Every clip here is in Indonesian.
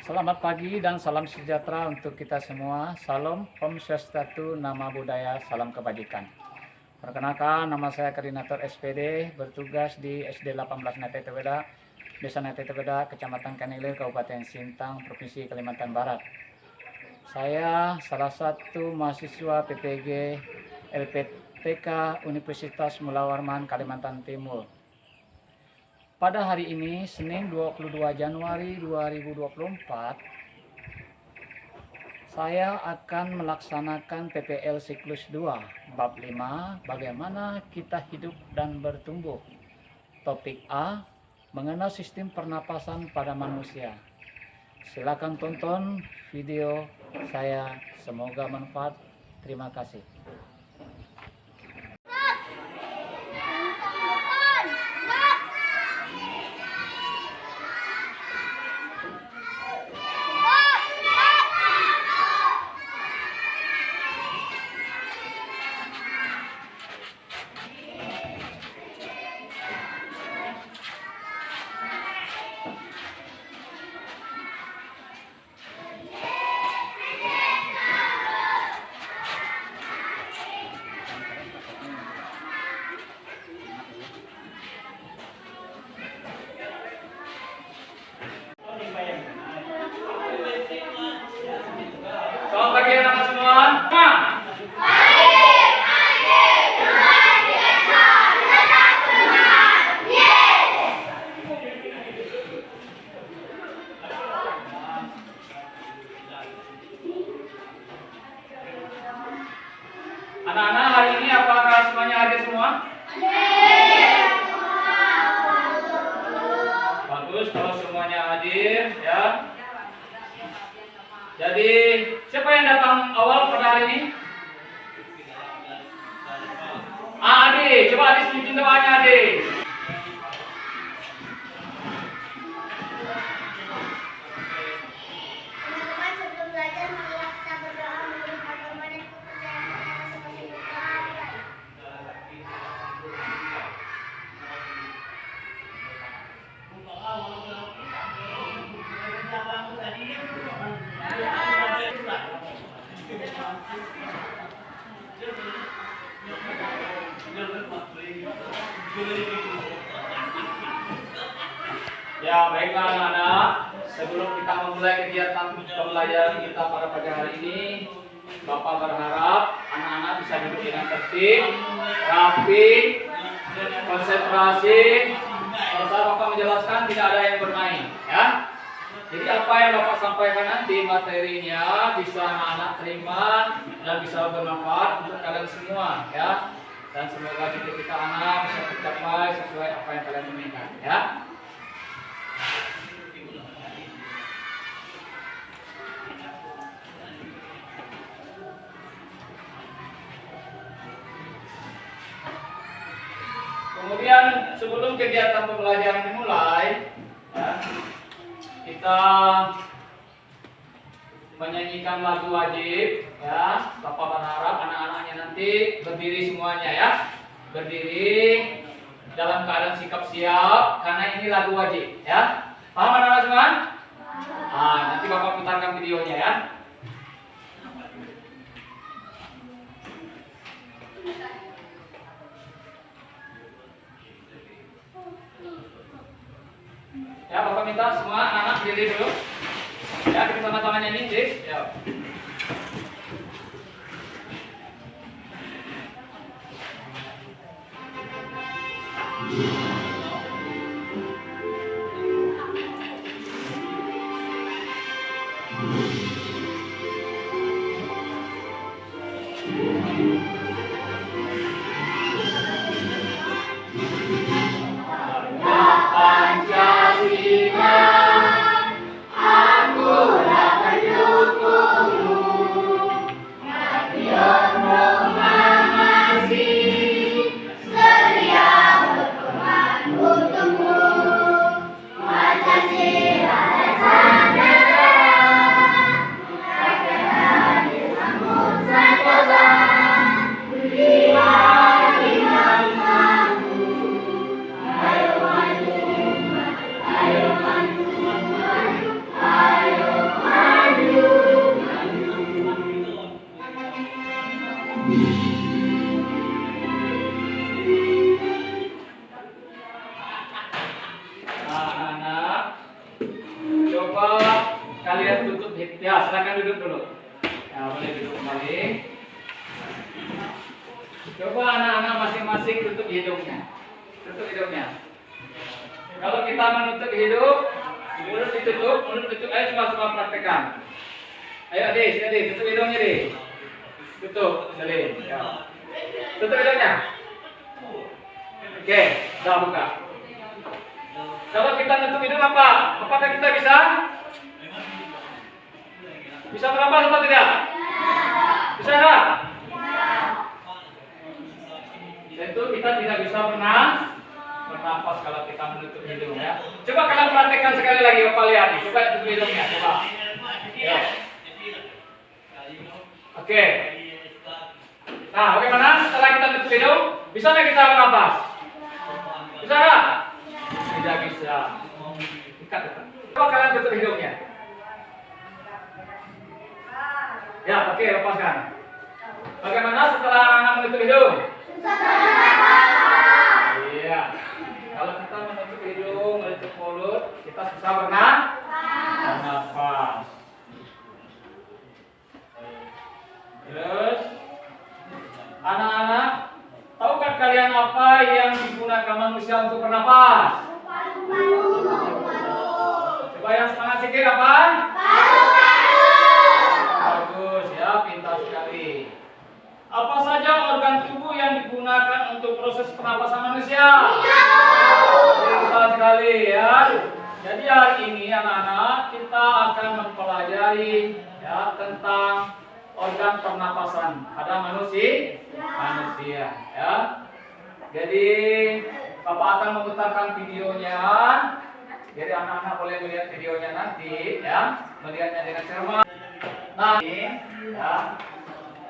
Selamat pagi dan salam sejahtera untuk kita semua. Salam Om Swastiastu, Nama Budaya, Salam Kebajikan. Perkenalkan, nama saya Koordinator SPD, bertugas di SD 18 Nete Tebeda, Desa Nete Tebeda, Kecamatan Kanilir, Kabupaten Sintang, Provinsi Kalimantan Barat. Saya salah satu mahasiswa PPG LPTK Universitas Mula Warman, Kalimantan Timur. Pada hari ini, Senin 22 Januari 2024, saya akan melaksanakan PPL siklus 2, bab 5, bagaimana kita hidup dan bertumbuh. Topik A, mengenal sistem pernapasan pada manusia. Silakan tonton video saya, semoga manfaat. Terima kasih. Selamat pagi anak-anak semua. Anak-anak, hari ini apakah semuanya hadir semua? Bagus kalau semuanya hadir ya. Jadi siapa yang datang awal pada hari ini? Ade, coba Ade sebutin doanya Ade. Teman-teman, sebelum belajar marilah kita berdoa menurut agama dan kepercayaan kita masing-masing. Ya, baiklah anak-anak. Sebelum kita memulai kegiatan pembelajaran kita pada pagi hari ini, Bapak berharap anak-anak bisa duduk dengan tertib, rapi, konsentrasi. Pada saat Bapak menjelaskan tidak ada yang bermain, ya. Jadi apa yang Bapak sampaikan nanti materinya bisa anak-anak terima dan bisa bermanfaat untuk kalian semua, ya. Dan semoga cita-cita anak bisa tercapai sesuai apa yang kalian inginkan, ya. Kemudian sebelum kegiatan pembelajaran dimulai, ya, kita menyanyikan lagu wajib, ya. Bapak berharap anak-anaknya nanti berdiri semuanya, ya. Berdiri dalam keadaan sikap siap karena ini lagu wajib, ya. Paham anak-anak semua? Nanti Bapak putarkan videonya, ya. Ya, Bapak minta semua anak-anak berdiri dulu. Ya, kita sama-sama nyanyi, Cis. Ya. Setia berkorban Ya, silakan duduk dulu. Ya, boleh duduk kembali. Coba anak-anak masing-masing tutup hidungnya. Tutup hidungnya. Kalau kita menutup hidung, mulut ditutup. Ayo coba praktekkan. Ayo adik, tutup hidungnya deh. Tutup, Selin. Ya. Tutup hidungnya. Oke, udah buka. Kalau kita tutup hidung apa? Apakah kita bisa? Bisa bernafas atau tidak? Bisa enggak? Tentu kita tidak bisa bernafas kalau kita menutup hidung ya. Coba kalian praktekkan sekali lagi, Bapak lihat. Coba tutup hidungnya, coba. Ya. Oke. Nah, bagaimana setelah kita tutup hidung? Bisa nggak kita bernafas? Bisa nggak? Tidak bisa. Coba kalian tutup hidungnya. Ya, oke, lepaskan. Bagaimana setelah anak menutup hidung? Iya. Kalau kita menutup hidung, menutup mulut, kita susah bernafas. Terus, anak-anak, tahukah kalian apa yang digunakan manusia untuk bernafas? Coba yang semangat sikit apa? Bagus ya, pintar sekali. Apa saja organ tubuh yang digunakan untuk proses pernapasan manusia? Pintar sekali ya. Jadi hari ini anak-anak kita akan mempelajari ya tentang organ pernapasan pada manusia ya. Jadi Bapak akan memutarkan videonya. Jadi anak-anak boleh melihat videonya nanti ya, melihatnya dengan cermat. Nah, ini ya.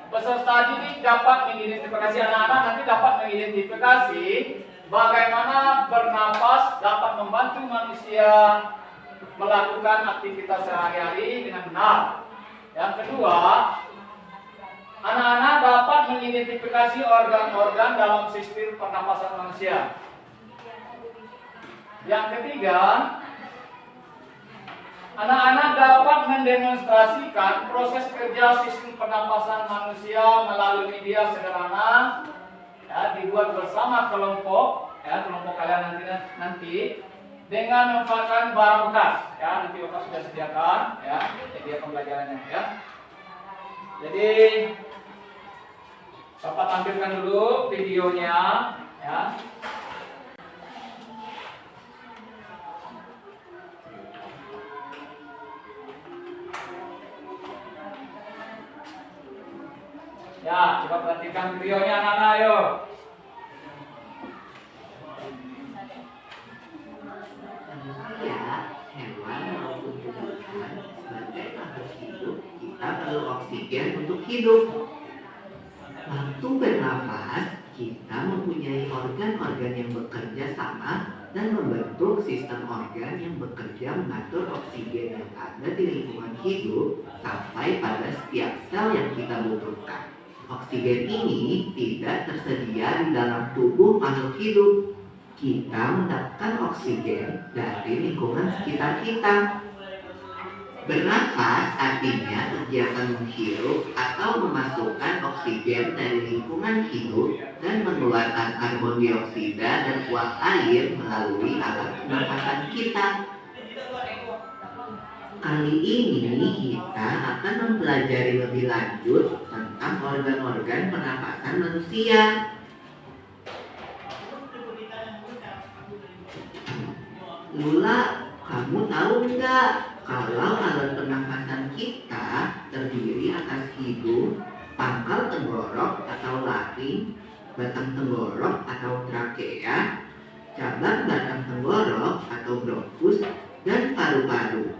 Peserta didik dapat mengidentifikasi anak-anak nanti dapat mengidentifikasi bagaimana bernapas dapat membantu manusia melakukan aktivitas sehari-hari dengan benar. Yang kedua, anak-anak dapat mengidentifikasi organ-organ dalam sistem pernapasan manusia. Yang ketiga, anak-anak dapat mendemonstrasikan proses kerja sistem pernapasan manusia melalui media sederhana ya, dibuat bersama kelompok ya, kelompok kalian nanti dengan memanfaatkan barang bekas ya, nanti Bapak sudah sediakan ya, media pembelajarannya ya. Jadi Bapak tampilkan dulu videonya ya. Ya, coba perhatikan videonya anak-anak, ayo. Ya, hewan maupun tumbuhan sebagai makhluk hidup, kita perlu oksigen untuk hidup. Waktu bernafas, kita mempunyai organ-organ yang bekerja sama dan membentuk sistem organ yang bekerja mengatur oksigen yang ada di lingkungan hidup sampai pada setiap sel yang kita butuhkan. Oksigen ini tidak tersedia di dalam tubuh makhluk hidup. Kita mendapatkan oksigen dari lingkungan sekitar kita. Bernafas artinya kegiatan menghirup atau memasukkan oksigen dari lingkungan hidup dan mengeluarkan karbon dioksida dan uap air melalui alat pernapasan kita. Kali ini kita akan mempelajari lebih lanjut tentang organ-organ pernapasan manusia. Lula, kamu tahu nggak kalau alat pernapasan kita terdiri atas hidung, pangkal tenggorok atau laring, batang tenggorok atau trakea, cabang batang tenggorok atau bronkus, dan paru-paru.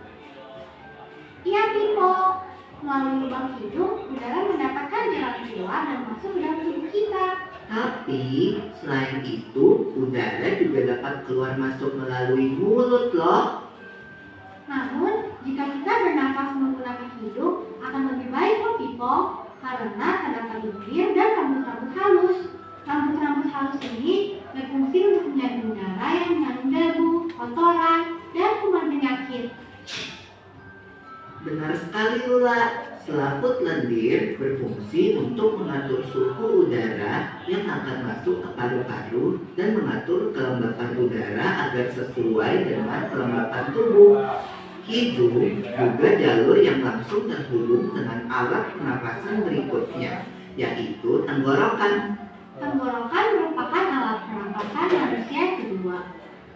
Iya, Pipo. Melalui lubang hidung, udara mendapatkan jalan keluar dan masuk ke dalam tubuh kita. Tapi selain itu, udara juga dapat keluar masuk melalui mulut loh. Namun, jika kita bernafas menggunakan hidung, akan lebih baik loh, Pipo. Karena terdapat bibir dan rambut-rambut halus. Rambut-rambut halus ini berfungsi untuk menjaga udara yang mengandung debu, kotoran, dan kuman penyakit. Benar sekali Lula. Selaput lendir berfungsi untuk mengatur suhu udara yang akan masuk ke paru-paru dan mengatur kelembapan udara agar sesuai dengan kelembapan tubuh. Hidung juga jalur yang langsung terhubung dengan alat pernapasan berikutnya, yaitu tenggorokan. Tenggorokan merupakan alat pernapasan manusia yang kedua.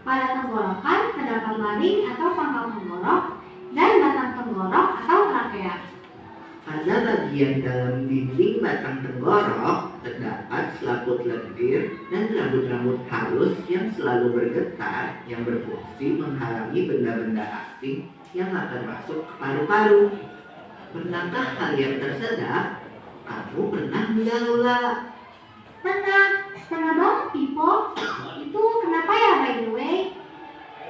Pada tenggorokan terdapat laring atau pangkal tenggorok dan batang tenggorok atau trakea. Pada bagian dalam dinding batang tenggorok terdapat selaput lendir dan rambut-rambut halus yang selalu bergetar yang berfungsi menghalangi benda-benda asing yang akan masuk ke paru-paru. Pernahkah kalian tersedak? Kamu pernah enggak Lula? Pernah banget Pipo. Itu kenapa ya by the way?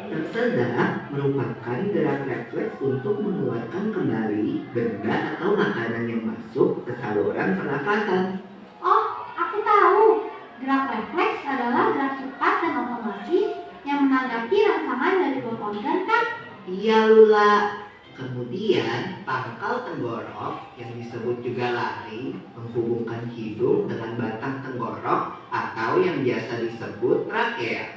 Tersedak merupakan gerak refleks untuk mengeluarkan kembali benda atau makanan yang masuk ke saluran pernafasan. Oh, aku tahu. Gerak refleks adalah gerak cepat dan otomatis yang menanggapi rangsangan dari luar organ kan? Iya Lula. Kemudian pangkal tenggorok yang disebut juga laring menghubungkan hidung dengan batang tenggorok atau yang biasa disebut trakea.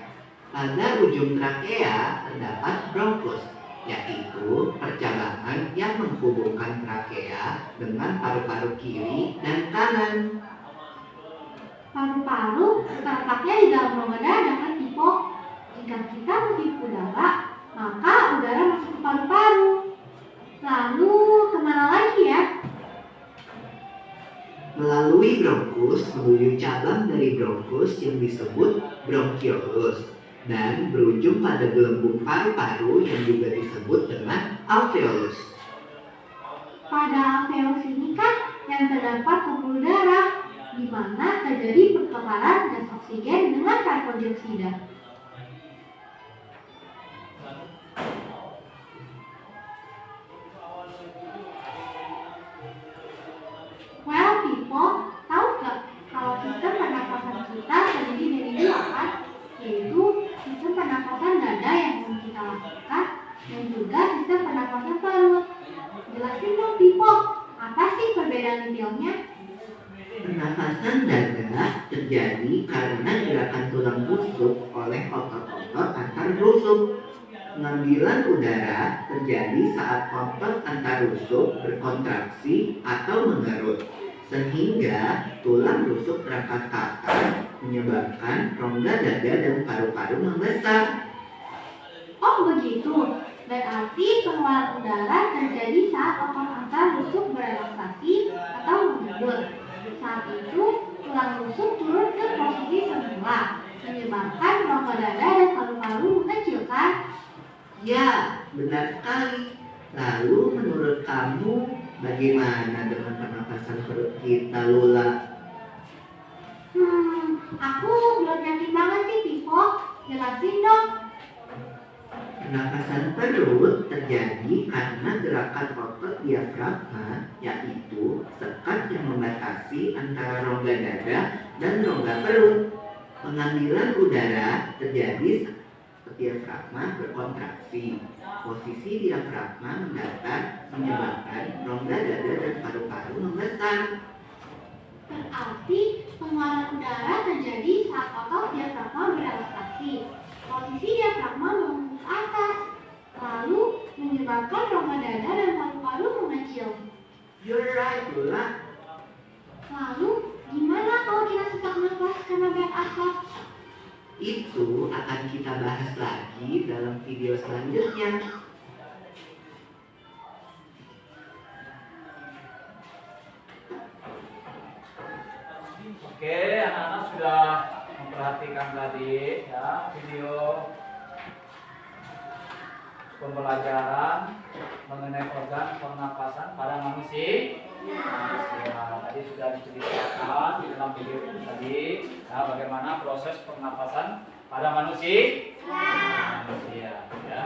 Pada ujung trakea terdapat bronkus, yaitu percabangan yang menghubungkan trakea dengan paru-paru kiri dan kanan. Paru-paru terletaknya di dalam rongga dada kan Pipo. Jika kita menghirup udara, maka udara masuk ke paru-paru. Lalu kemana lagi ya? Melalui bronkus menuju cabang dari bronkus yang disebut bronkiolus dan berujung pada gelembung paru-paru yang juga disebut dengan alveolus. Pada alveolus ini kan yang terdapat pembuluh darah, di mana terjadi pertukaran gas oksigen dengan karbon dioksida. Well, people, tahu gak kalau sistem pernapasan kita terdiri dari dua kan? Yaitu sistem pernapasan dada yang kita lakukan dan juga sistem pernapasan perut. Jelasin dong, people, apa sih perbedaan detailnya? Pernafasan dada terjadi karena gerakan tulang rusuk oleh otot-otot antar rusuk. Pengambilan udara terjadi saat otot antar rusuk berkontraksi atau mengerut, sehingga tulang rusuk terangkat ke atas, menyebabkan rongga dada dan paru-paru membesar. Oh begitu, berarti pengeluaran udara terjadi saat otot antar rusuk berelaksasi atau mengerut. Saat itu, tulang rusuk turun ke posisi semula, menyebabkan rongga dada dan paru-paru mengecil kan? Ya, benar sekali. Lalu menurut kamu bagaimana dengan pernapasan perut kita, Lula? Aku belum yakin banget sih, Pipo. Jelasin dong. Pernapasan perut terjadi karena gerakan otot diafragma, yaitu sekat yang membatasi antara rongga dada dan rongga perut. Pengambilan udara terjadi diafragma berkontraksi. Posisi diafragma mendatar menyebabkan rongga dada dan paru-paru membesar. Berarti pengeluaran udara terjadi saat otot diafragma berelaksasi. Posisi diafragma membungkuk ke atas, lalu menyebabkan rongga dada dan paru-paru mengecil. You're right, Lula. Lalu, gimana kalau kita sesak nafas karena banyak asap? Itu akan kita bahas lagi dalam video selanjutnya. Oke, anak-anak sudah memperhatikan tadi ya video pembelajaran mengenai organ pernapasan pada manusia. Tadi sudah diceritakan di dalam video tadi bagaimana proses pernapasan pada manusia. Ya.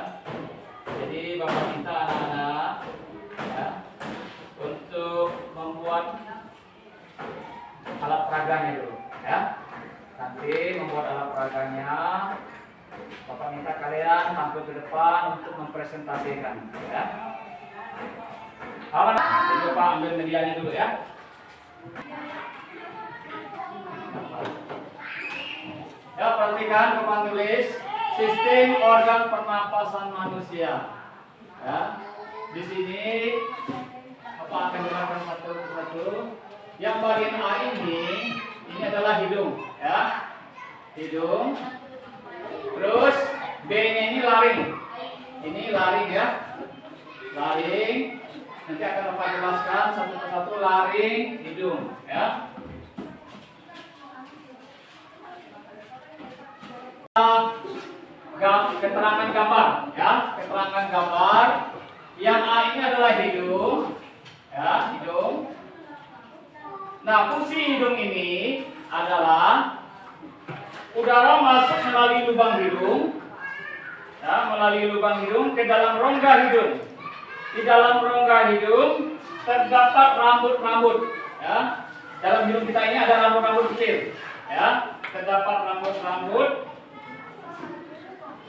Jadi Bapak minta anak-anak ya, untuk membuat alat peraganya dulu ya. Nanti membuat alat peraganya Bapak minta kalian tampil ke depan untuk mempresentasikan ya. Aman. Ini Pak ambil medianya dulu ya. Ya, perhatikan papan tulis sistem organ pernapasan manusia. Ya. Di sini Bapak akan jelaskan satu persatu. Yang bagian A ini adalah hidung, ya. Hidung. Terus B-nya ini laring. Ini laring ya. Laring. Nanti akan Bapak jelaskan satu persatu laring, hidung, ya. Keterangan gambar, ya. Keterangan gambar. Yang A ini adalah hidung, ya, hidung. Nah, fungsi hidung ini adalah udara masuk melalui lubang hidung, ya, melalui lubang hidung ke dalam rongga hidung. Di dalam rongga hidung terdapat rambut-rambut, ya. Dalam hidung kita ini ada rambut-rambut kecil, ya. Terdapat rambut-rambut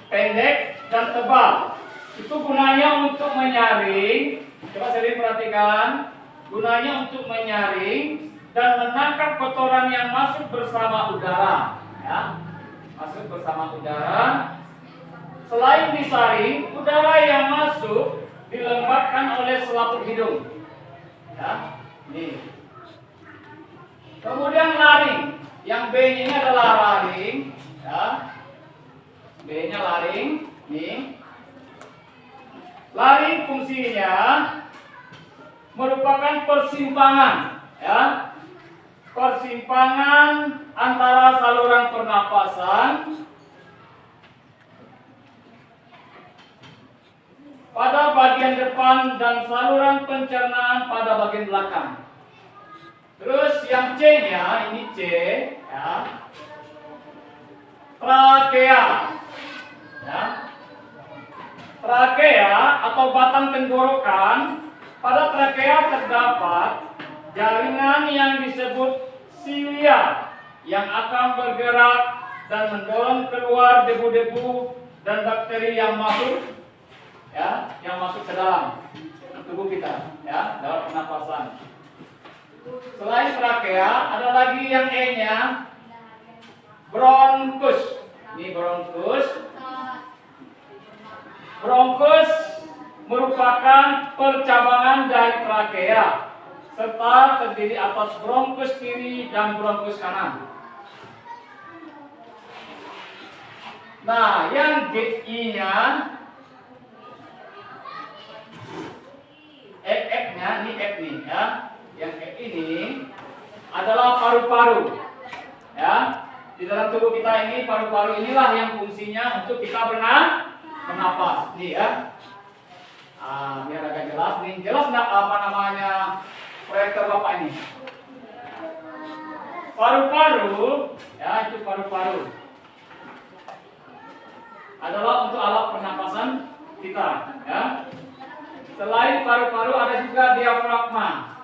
pendek dan tebal. Itu gunanya untuk menyaring. Coba sering perhatikan. Gunanya untuk menyaring dan menangkap kotoran yang masuk bersama udara, ya. Masuk bersama udara. Selain disaring, udara yang masuk dilembabkan oleh selaput hidung, ya. Ini. Kemudian laring. Yang B ini adalah laring, ya. B-nya laring. Nih. Laring fungsinya merupakan persimpangan, ya. Persimpangan antara saluran pernapasan pada bagian depan dan saluran pencernaan pada bagian belakang. Terus yang C-nya, ini C, ya. Trakea. Ya. Trakea atau batang tenggorokan. Pada trakea terdapat jaringan yang disebut silia yang akan bergerak dan mendorong keluar debu-debu dan bakteri yang masuk, ya, yang masuk ke dalam tubuh kita, ya, dalam pernapasan. Selain trakea, ada lagi yang E-nya, bronkus. Ini bronkus. Bronkus merupakan percabangan dari trakea serta terdiri atas bronkus kiri dan bronkus kanan. Nah, yang GI-nya, F-nya, ini F nih, ya. Yang F ini adalah paru-paru, ya. Di dalam tubuh kita ini paru-paru inilah yang fungsinya untuk kita bernapas, nih ya. Biar agak jelas nih. Jelas enggak apa namanya proyektor Bapak ini? Paru-paru, ya, itu paru-paru. Adalah untuk alat pernapasan kita, ya. Selain paru-paru ada juga diafragma.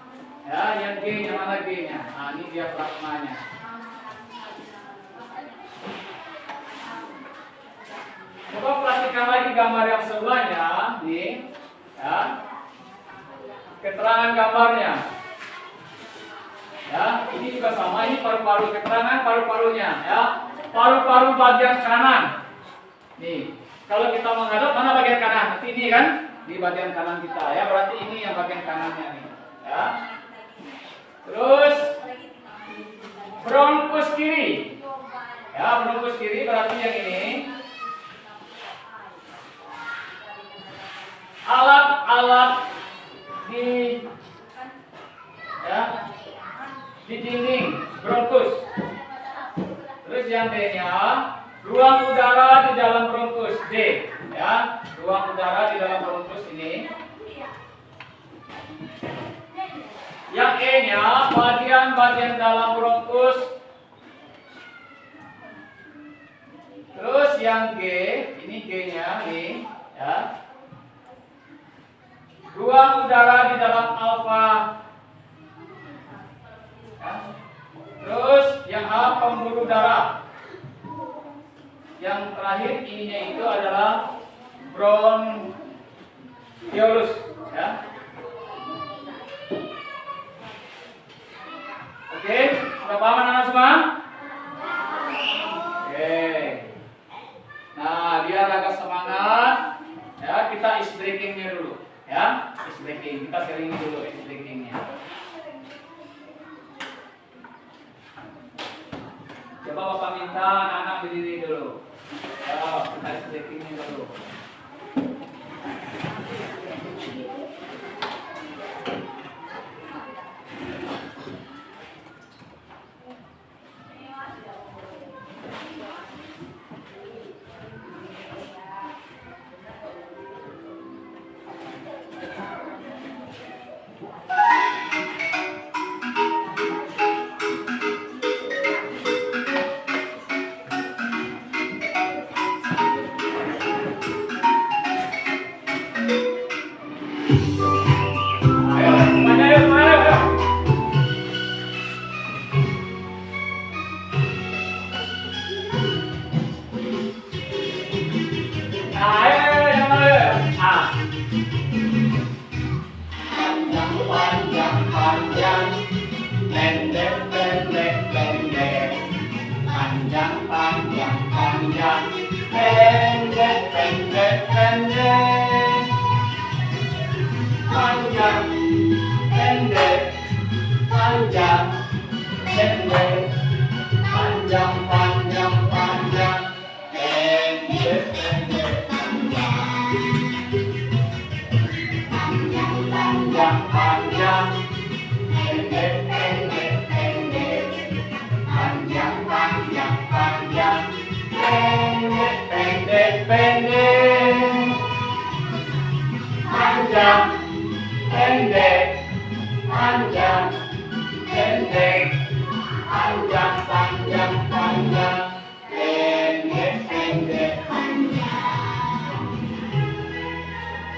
Ya, yang G, yang mana G-nya? Nah, ini diafragmanya. Coba perhatikan lagi gambar yang sebelahnya, nih, ya. Keterangan gambarnya, ya. Ini juga sama, ini paru-paru, keterangan paru-parunya, ya. Paru-paru bagian kanan, nih. Kalau kita menghadap mana bagian kanan? Nanti ini kan di bagian kanan kita, ya. Berarti ini yang bagian kanannya, nih, ya. Terus bronkus kiri, ya. Bronkus kiri berarti yang ini. Alat-alat di, ya, di dinding bronkus. Terus yang D-nya ruang udara di dalam bronkus, D, ya. Ruang udara di dalam bronkus ini. Yang E-nya bagian-bagian dalam bronkus. Terus yang G, ini G-nya nih, ya. Ruang udara di dalam alfa. Ya. Terus yang A pembuluh darah. Yang terakhir ininya itu adalah bronchiolus, ya. Oke, sudah paham anak-anak semua? Oke. Nah, biar agak semangat, ya kita ice breakingnya dulu, ya ice breaking. Kita selingi dulu ice breakingnya. Coba Bapak minta anak-anak berdiri dulu. Ya, kita ice breakingnya dulu.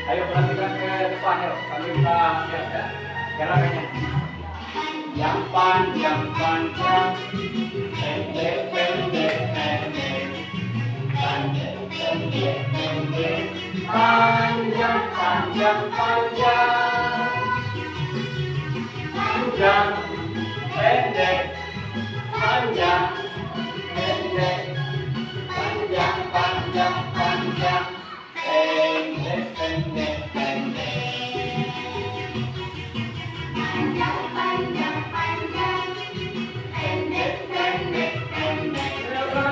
Ayo perhatikan ke depan yuk. Kami kita lihat ya. Gerakannya. Yang panjang, pendek, pendek, pendek. Panjang, pendek, pendek. Panjang, panjang, panjang. Panjang, pendek, panjang, pendek. Panjang, panjang, panjang. Pendek, pendek, pendek. Panjang, panjang, panjang. Pendek, pendek, pendek.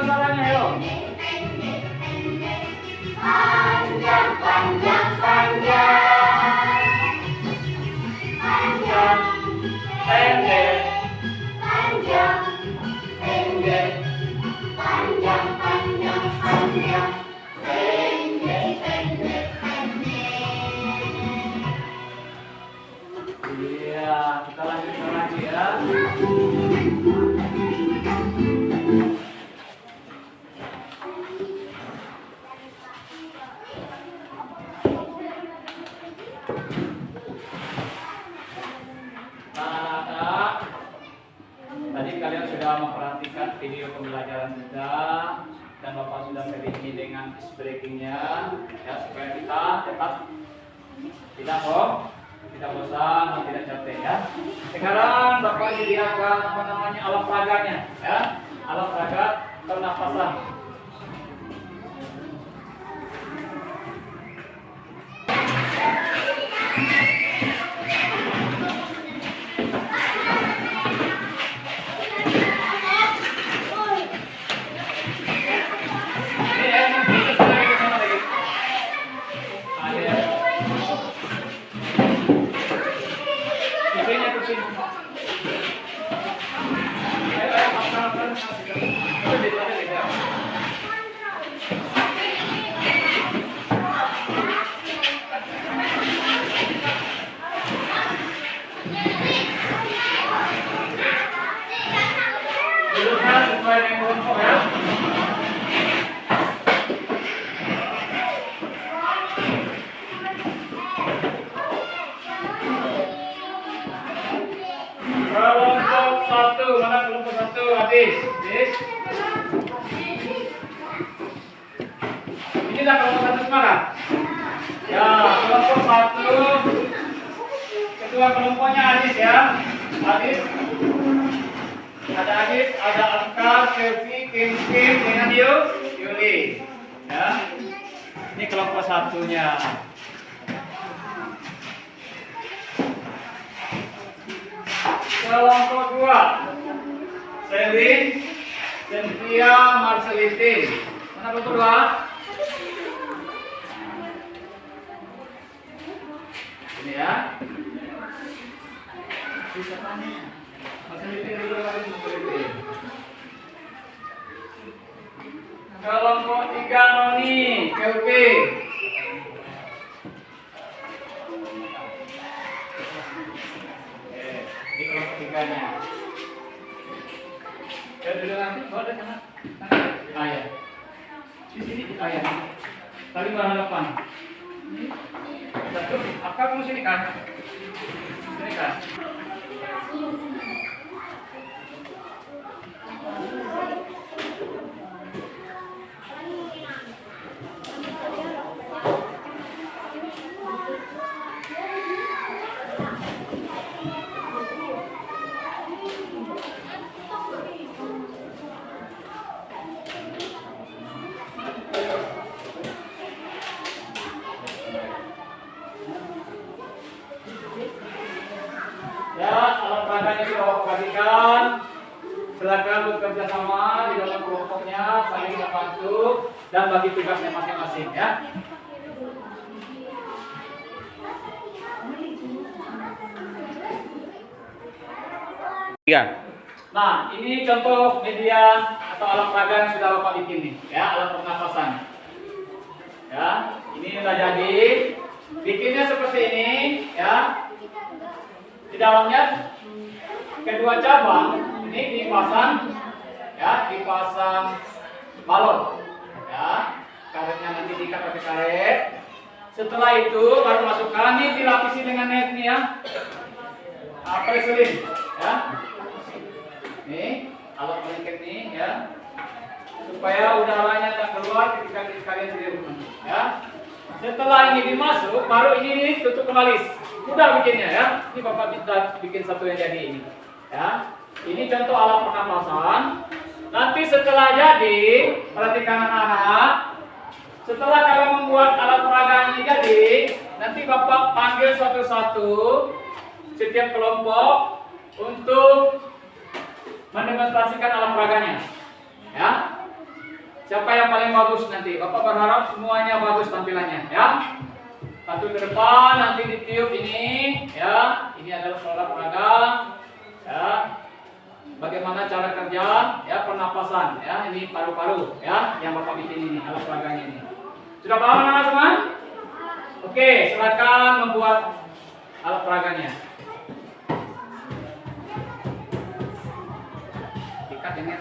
Suaranya yuk. Pendek, pendek. Panjang, panjang, panjang. Panjang, pendek. Panjang, pendek. Panjang, panjang, panjang. Pendek, pendek, pendek. Iya, kita lanjutkan lagi ya. Nah, tadi kalian sudah memperhatikan video pembelajaran kita. Dan Bapak sudah selingi dengan ice breakingnya ya, supaya kita tetap tidak bosan dan tidak capek ya. Sekarang Bapak disediakan alat peraganya ya, alat peraga pernapasan. Kelompok satu, mana kelompok satu? Habis. Ini dah kelompok satu sekarang. Ya, kelompok satu. Ketua kelompoknya Adis ya. Adis. Ada Adit, ada Angka, Selfie, Kim, dengan Yuli. Ya. Ini kelompok satunya. Kelompok dua, Selin, Cynthia, Marceliti. Mana kelompok dua? Ini ya. Bisa tanya. Marceliti dulu lagi Marceliti. Kelompok tiga Noni, Kelvin. Ini kelompok tiganya. Ya dulu nanti, boleh sana. Ya. Di sini ya. Tali berhadapan. Satu, apa kamu sini kan? Sini kan? Ya, alat peraganya sudah Bapak perhatikan. Silakan bekerja sama di dalam kelompoknya, saling membantu dan bagi tugasnya masing-masing ya. Nah, ini contoh media atau alat peraga yang sudah Bapak bikin nih, ya, alat pernapasan. Ya, ini sudah jadi. Bikinnya seperti ini, ya. Di dalamnya kedua cabang ini dipasang, ya, dipasang balon, ya. Karetnya nanti diikat pakai karet. Setelah itu baru masukkan, ini dilapisi dengan net nih ya. Preselin, ya. Nih, alat melingkar nih, ya. Supaya udaranya tidak keluar ketika kalian di rumah, ya. Setelah ini dimasuk, baru ini nih tutup kembali. Mudah bikinnya ya. Ini Bapak bisa bikin satu yang jadi ini. Ya. Ini contoh alat pernapasan. Nanti setelah jadi, perhatikan anak-anak. Setelah kalian membuat alat peraga ini jadi, nanti Bapak panggil satu-satu setiap kelompok untuk mendemonstrasikan alat peraganya. Ya. Siapa yang paling bagus nanti? Bapak berharap semuanya bagus tampilannya, ya. Satu ke depan, nanti ditiup ini, ya. Ini adalah alat peraga, ya. Bagaimana cara kerja, ya, pernapasan, ya. Ini paru-paru, ya, yang Bapak bikin ini, alat peraganya ini. Sudah paham anak-anak semua? Oke, silakan membuat alat peraganya. Ikat ini.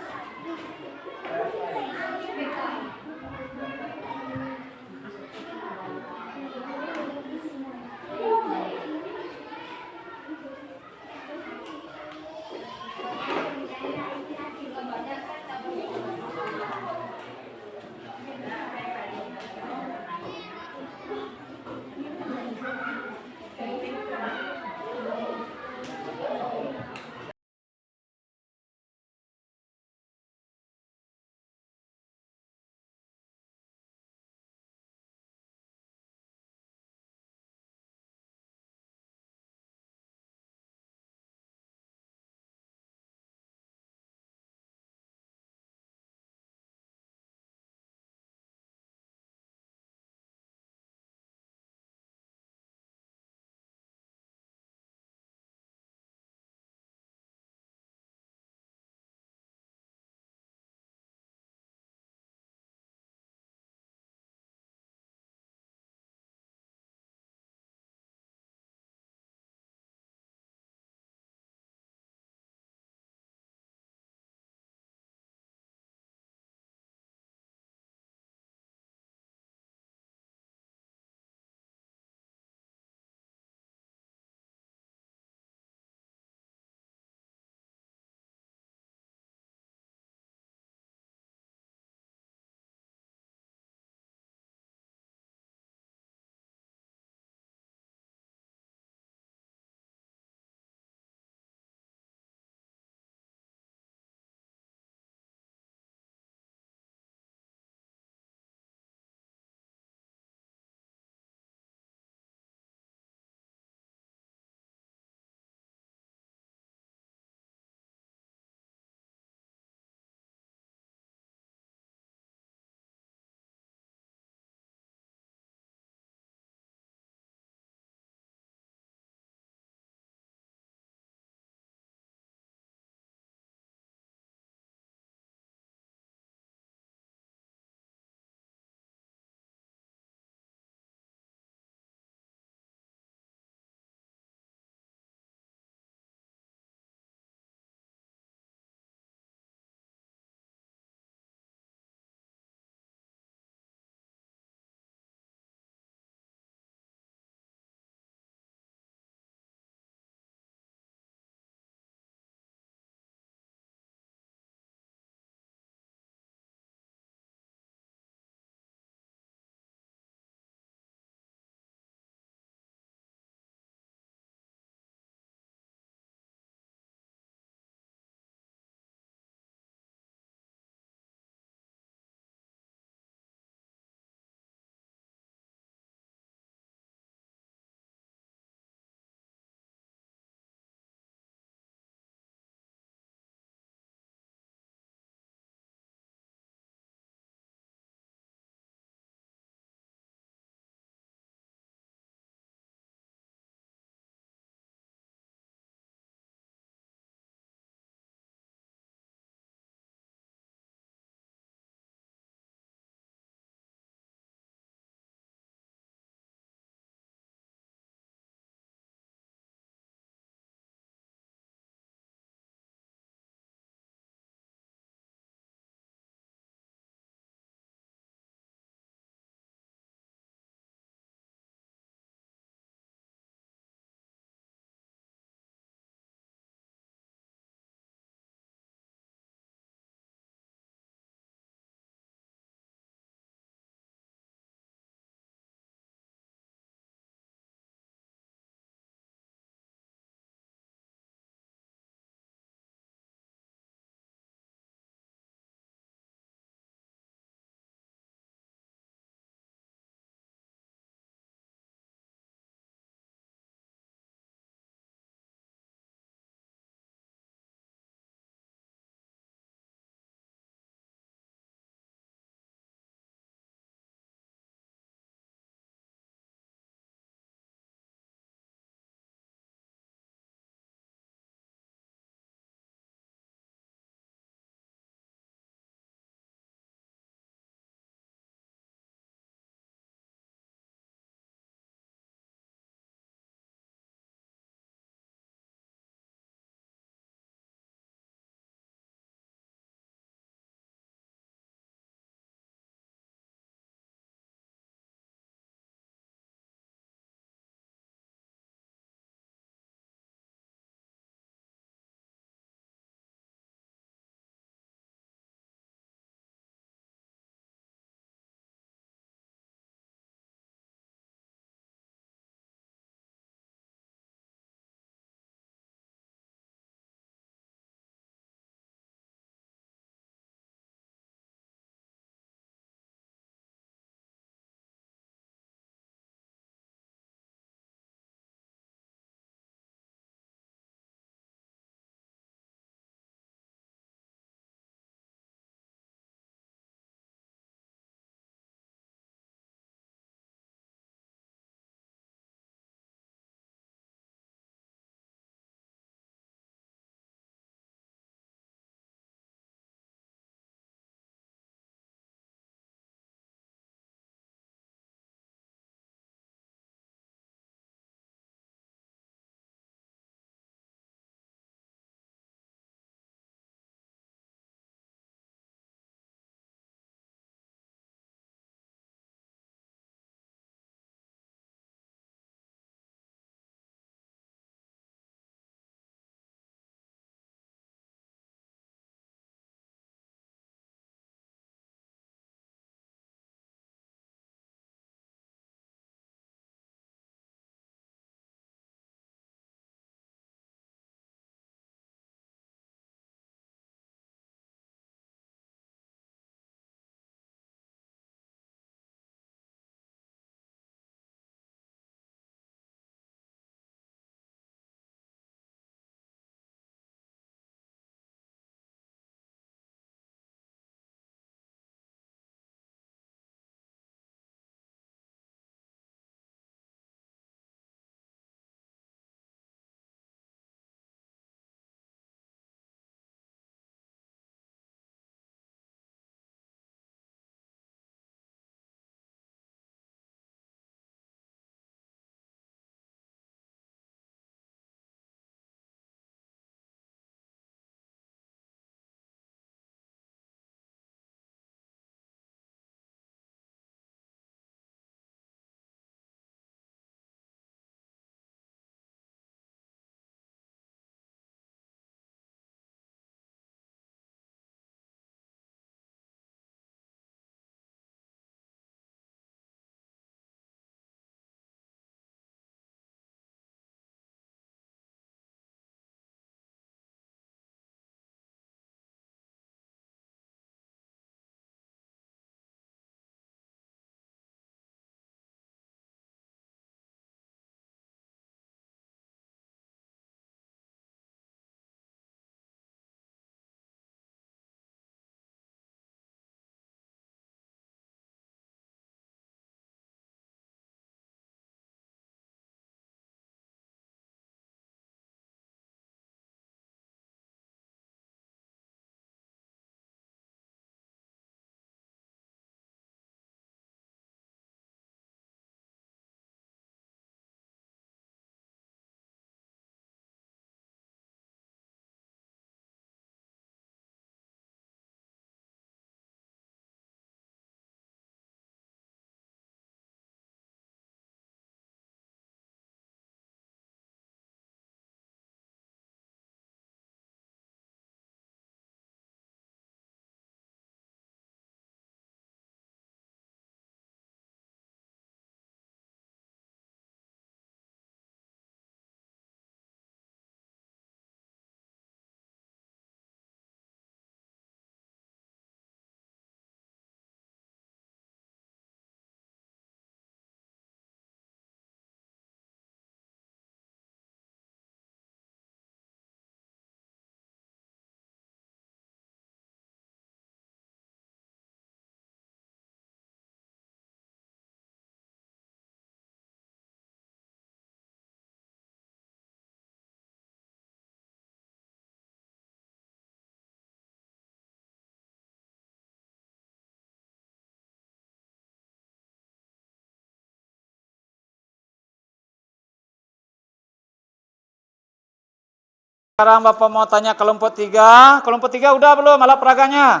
Sekarang Bapak mau tanya kelompok 3. Kelompok 3 udah belum alat peraganya?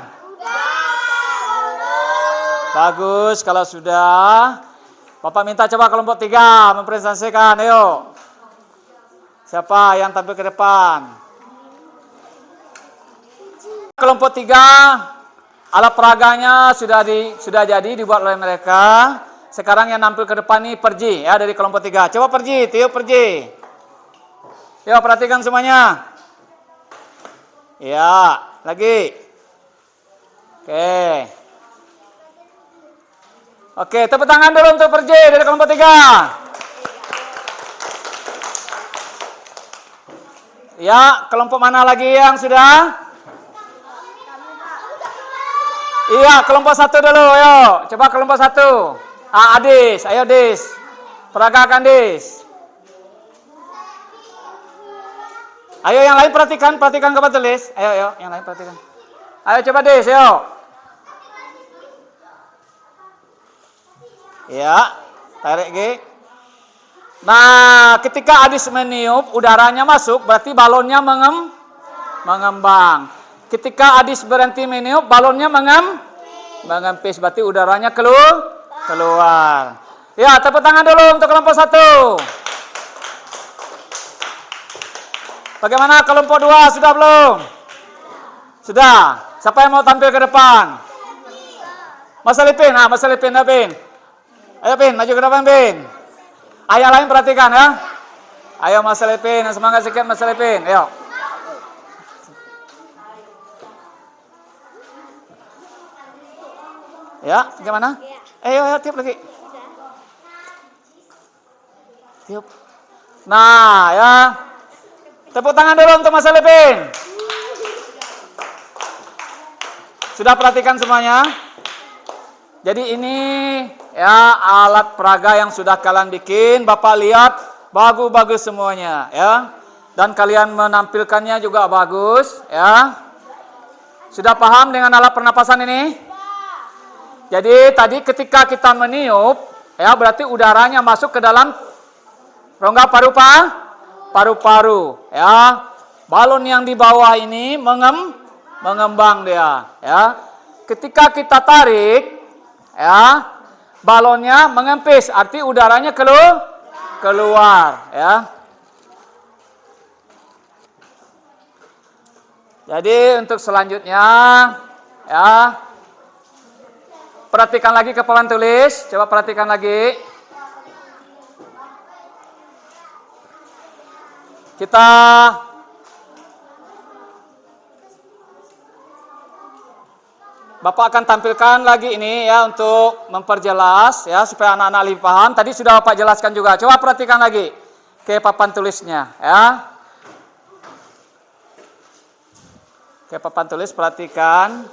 Bagus, kalau sudah Bapak minta coba kelompok 3 mempresentasikan, ayo. Siapa yang tampil ke depan? Kelompok 3 alat peraganya sudah jadi dibuat oleh mereka. Sekarang yang tampil ke depan nih Perji ya dari kelompok 3. Coba Perji, Tio Perji. Yuk perhatikan semuanya. Ya, lagi. Oke. Oke, tepuk tangan dulu untuk Perji dari kelompok 3. Ya, kelompok mana lagi yang sudah? Iya, kelompok 1 dulu, ayo. Coba kelompok 1. Adis, ayo Dis. Peragakan Dis. Ayo yang lain perhatikan kapan tulis. Ayo, yang lain perhatikan. Ayo coba Dis, ayo. Ya, tarik G. Nah, ketika Adis meniup, udaranya masuk, berarti balonnya mengembang. Ketika Adis berhenti meniup, balonnya mengempis, berarti udaranya keluar. Ya, tepuk tangan dulu untuk kelompok 1. Bagaimana kelompok 2, sudah belum? Sudah. Siapa yang mau tampil ke depan? Mas Alipin, Mas Alipin, Pin. Ayo Pin, maju ke depan Pin. Ayah lain perhatikan ya. Ayo Mas Alipin, semangat sedikit Mas Alipin, ayo. Ya, gimana? Ayo, tiup lagi. Tiup. Nah, ya. Tepuk tangan dulu untuk Mas Alipin. Sudah perhatikan semuanya? Jadi ini ya alat peraga yang sudah kalian bikin. Bapak lihat bagus-bagus semuanya ya. Dan kalian menampilkannya juga bagus ya. Sudah paham dengan alat pernapasan ini? Jadi tadi ketika kita meniup ya berarti udaranya masuk ke dalam rongga paru-paru ya. Balon yang di bawah ini mengembang dia ya. Ketika kita tarik ya, balonnya mengempis, arti udaranya keluar ya. Jadi untuk selanjutnya ya, perhatikan lagi ke papan tulis, coba perhatikan lagi. Kita Bapak akan tampilkan lagi ini ya untuk memperjelas ya supaya anak-anak lebih paham. Tadi sudah Bapak jelaskan juga. Coba perhatikan lagi ke papan tulisnya ya. Ke papan tulis perhatikan.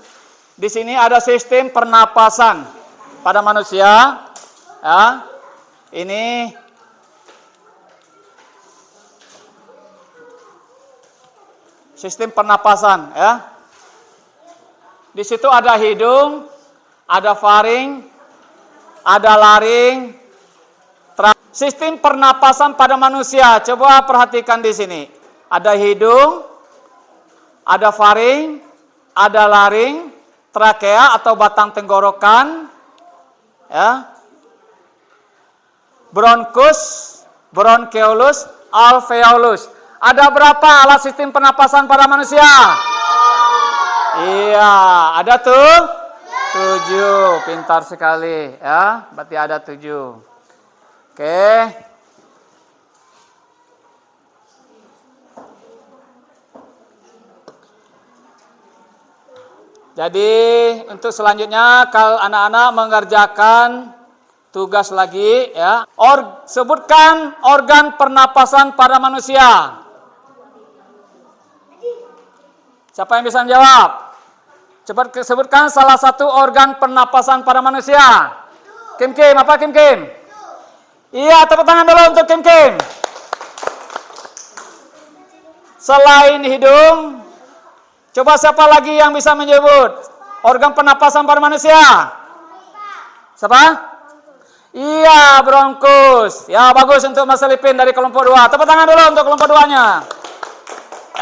Di sini ada sistem pernapasan pada manusia ya. Ini sistem pernapasan ya. Di situ ada hidung, ada faring, ada laring. Sistem pernapasan pada manusia. Coba perhatikan di sini. Ada hidung, ada faring, ada laring, trakea atau batang tenggorokan, ya. Bronkus, bronkeolus, alveolus. Ada berapa alat sistem pernapasan pada manusia? Iya, ada tuh 7, pintar sekali ya, berarti ada 7. Oke. Jadi untuk selanjutnya kalau anak-anak mengerjakan tugas lagi ya, sebutkan organ pernapasan pada manusia. Siapa yang bisa menjawab? Cepat sebutkan salah satu organ pernapasan pada manusia. Kim, apa Kim? Iya, tepuk tangan dulu untuk Kim. Selain hidung, coba siapa lagi yang bisa menyebut organ pernapasan pada manusia? Siapa? Iya, bronkus. Ya, bagus untuk Mas Lipin dari kelompok 2. Tepuk tangan dulu untuk kelompok 2-nya.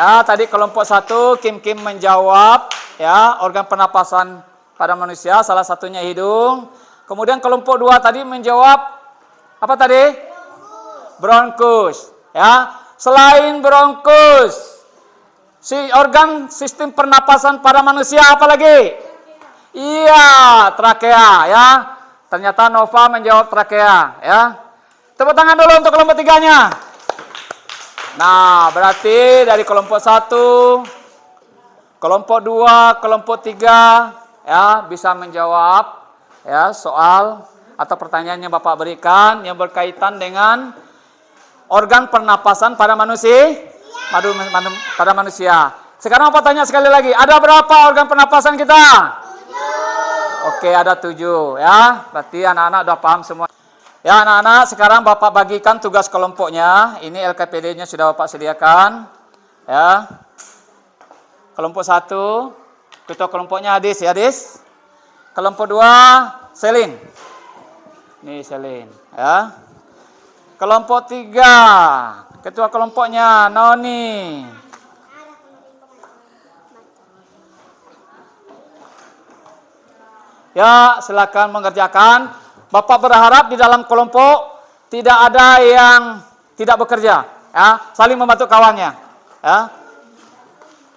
Ya, tadi kelompok 1 Kim menjawab ya, organ pernapasan pada manusia salah satunya hidung. Kemudian kelompok 2 tadi menjawab apa tadi? Bronkus. Ya, selain bronkus, si organ sistem pernapasan pada manusia apa lagi? Iya, trakea ya. Ternyata Nova menjawab trakea ya. Tepuk tangan dulu untuk kelompok 3-nya. Nah, berarti dari kelompok 1, kelompok 2, kelompok 3 ya bisa menjawab ya soal atau pertanyaan yang Bapak berikan yang berkaitan dengan organ pernapasan pada manusia. Pada manusia. Sekarang Bapak tanya sekali lagi, ada berapa organ pernapasan kita? 7. Oke, ada 7 ya. Berarti anak-anak udah paham semua. Ya anak-anak, sekarang Bapak bagikan tugas kelompoknya. Ini LKPD-nya sudah Bapak sediakan. Ya. Kelompok 1, ketua kelompoknya Adis ya Adis. Kelompok 2, Selin. Ini Selin ya. Kelompok 3, ketua kelompoknya Noni. Ya, silakan mengerjakan. Bapak berharap di dalam kelompok tidak ada yang tidak bekerja, ya. Saling membantu kawannya, ya.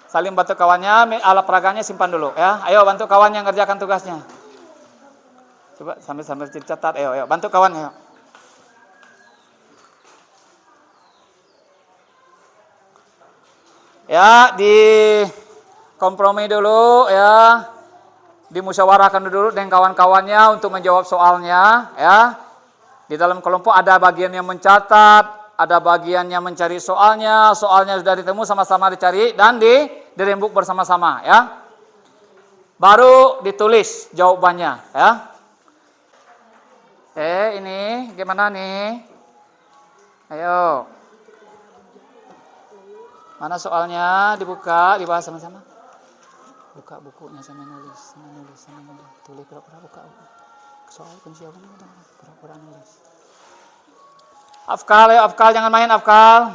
Saling bantu kawannya, alat peraganya simpan dulu, ya. Ayo bantu kawannya mengerjakan tugasnya. Coba sambil dicatat, ayo bantu kawannya. Ya, di kompromi dulu, ya. Dimusyawarahkan dulu dengan kawan-kawannya untuk menjawab soalnya ya. Di dalam kelompok ada bagian yang mencatat, ada bagian yang mencari soalnya sudah ditemu sama-sama dicari dan dirembuk bersama-sama ya. Baru ditulis jawabannya ya. Ini gimana nih? Ayo. Mana soalnya? Dibuka, dibahas sama-sama. Buka bukunya sama nulis. Tulis pura-pura buka. Soal penjawabannya pura-pura nulis. Afkal, ayo Afkal, jangan main Afkal.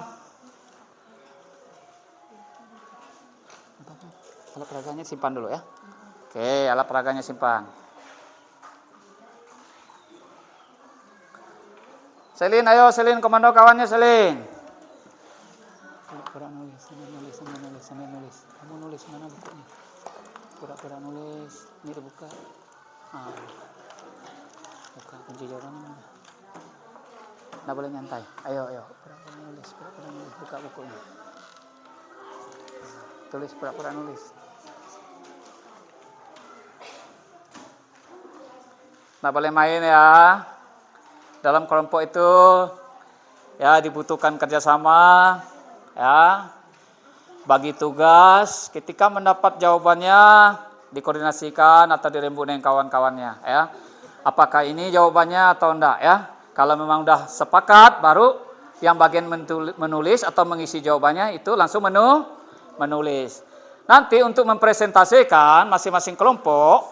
Alat peraganya simpan dulu ya. Oke, alat peraganya simpan. Selin, ayo Selin, komando kawannya Selin. Pura-pura nulis. Kamu nulis mana bukunya? Pura-pura nulis, ini dibuka. Buka kunci jawabannya mana? Nggak boleh nyantai. Ayo, pura-pura nulis, buka bukunya. Tulis pura-pura nulis. Nggak boleh main ya. Dalam kelompok itu ya dibutuhkan kerjasama, ya. Bagi tugas, ketika mendapat jawabannya dikoordinasikan atau dirembuk dengan kawan-kawannya ya. Apakah ini jawabannya atau enggak ya. Kalau memang udah sepakat baru yang bagian menulis atau mengisi jawabannya itu langsung menulis. Nanti untuk mempresentasikan masing-masing kelompok,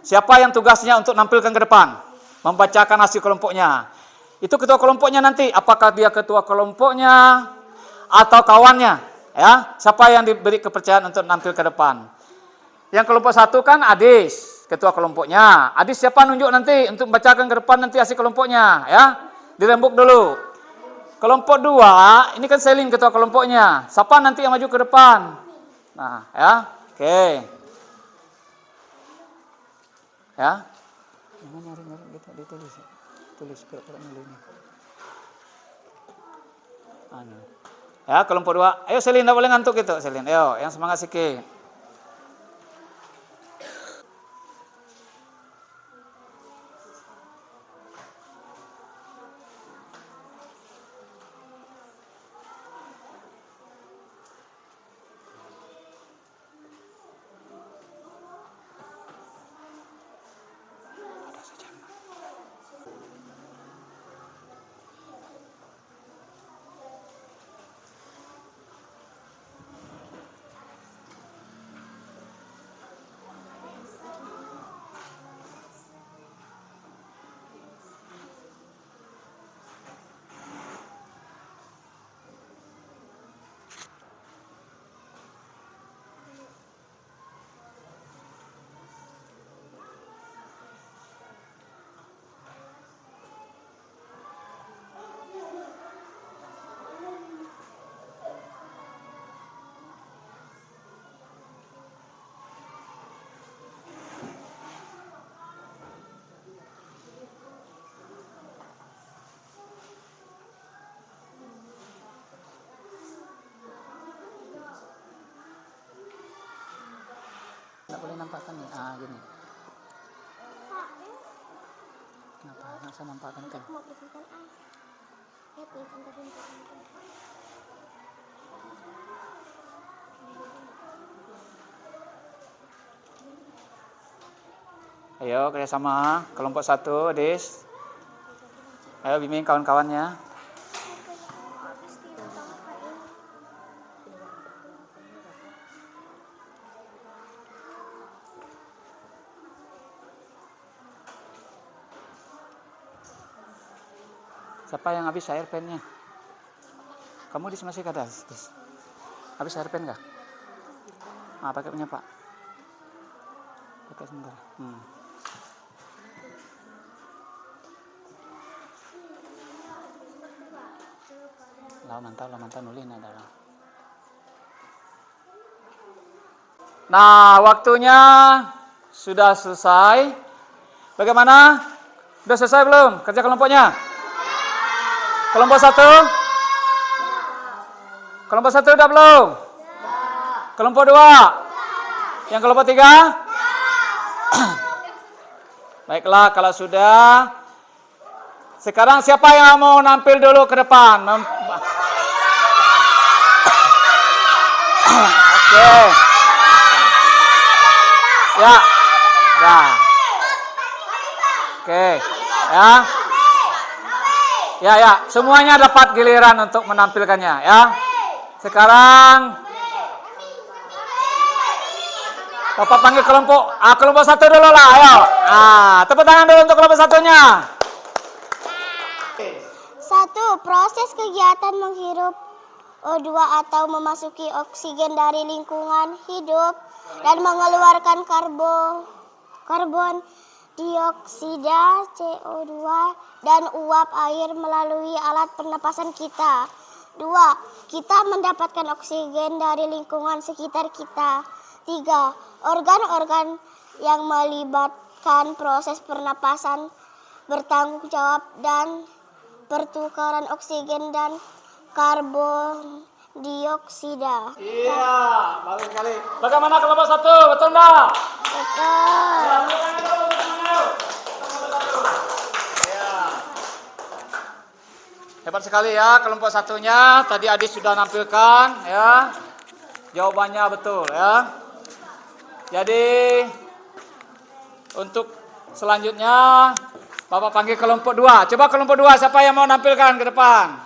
siapa yang tugasnya untuk nampilkan ke depan, membacakan hasil kelompoknya. Itu ketua kelompoknya nanti, apakah dia ketua kelompoknya atau kawannya. Ya, siapa yang diberi kepercayaan untuk nampil ke depan? Yang kelompok 1 kan Adis, ketua kelompoknya. Adis siapa nunjuk nanti untuk membacakan ke depan nanti hasil kelompoknya, ya. Dirembuk dulu. Kelompok 2, ini kan Selin ketua kelompoknya. Siapa nanti yang maju ke depan? Nah, ya. Oke. Ya. Tulis pura-pura nulis. Ya, kelompok 2. Ayo Selin, enggak boleh ngantuk gitu, Selin. Ayo, yang semangat sikit. nampakkan nih. Gini. Kenapa nggak saya nampakkan kan? Ayo kerjasama kelompok 1, Dis. Ayo bimbing kawan-kawannya. Siapa yang habis air pennya? Kamu Dis masih ada? Dis. Habis air pen nggak? Pakai punya Pak. Pakai sebentar. Lah mantap nulin adalah. Nah, waktunya sudah selesai. Bagaimana? Sudah selesai belum kerja kelompoknya? Kelompok 1? Kelompok 1 udah belum? Kelompok 2? Yang kelompok 3? Baiklah, kalau sudah. Sekarang siapa yang mau nampil dulu ke depan? Oke. Ya. Nah. Oke. Ya. Ya, semuanya dapat giliran untuk menampilkannya ya. Sekarang Bapak panggil kelompok 1 dulu lah, ayo. Tepuk tangan dulu untuk kelompok 1-nya. 1. Proses kegiatan menghirup O2 atau memasuki oksigen dari lingkungan hidup dan mengeluarkan karbon dioksida CO2 dan uap air melalui alat pernapasan kita. 2. Kita mendapatkan oksigen dari lingkungan sekitar kita. 3. Organ-organ yang melibatkan proses pernapasan bertanggung jawab dan pertukaran oksigen dan karbon dioksida. Iya, bagus sekali. Bagaimana kelompok 1? Betul enggak? Betul. Hebat sekali ya kelompok 1-nya. Tadi Adis sudah nampilkan ya. Jawabannya betul ya. Jadi untuk selanjutnya Bapak panggil kelompok 2. Coba kelompok 2 siapa yang mau nampilkan ke depan?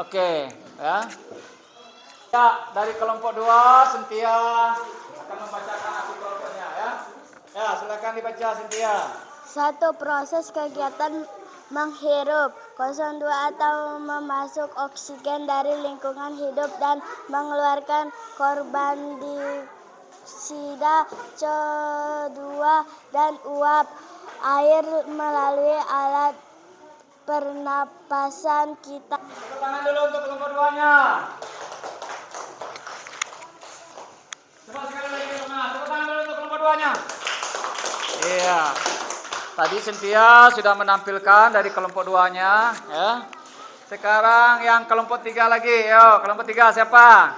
Oke, ya. Ya, dari kelompok 2 Cynthia akan membacakan hasil kelompoknya ya. Ya, silakan dibaca Cynthia. 1. Proses kegiatan menghirup. 02 atau memasuk oksigen dari lingkungan hidup dan mengeluarkan karbon dioksida CO2 dan uap air melalui alat pernapasan kita. Tepuk tangan dulu untuk kelompok 2-nya. Coba sekali lagi tepuk tangan dulu untuk kelompok 2-nya. Iya. Tadi Cynthia sudah menampilkan dari kelompok 2-nya ya. Sekarang yang kelompok 3 lagi. Yo, kelompok 3 siapa?